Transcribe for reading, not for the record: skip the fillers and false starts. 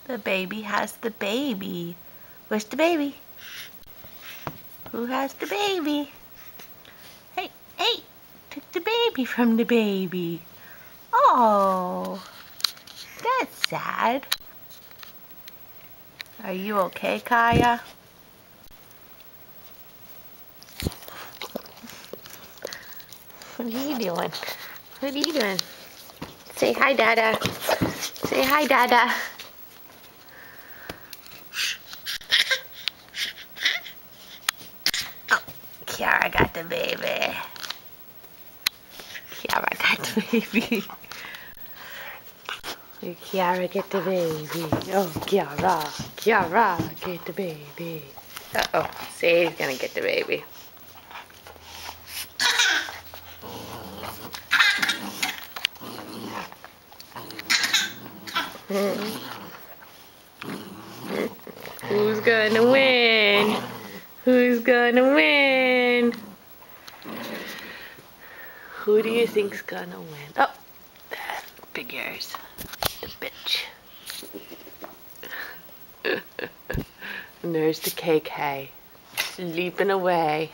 The baby has the baby. Where's the baby? Who has the baby? Hey, hey, took the baby from the baby. Oh, that's sad. Are you okay, Kaya? What are you doing? What are you doing? Say hi, Dada. Say hi, Dada. Oh, Kiara got the baby. Kiara got the baby. Kiara get the baby. Oh, Kiara get the baby. Uh-oh, Say's gonna get the baby. Who's gonna win? Who's gonna win? Who do you think's gonna win? Oh, big ears. The bitch. And there's the KK. Sleeping away.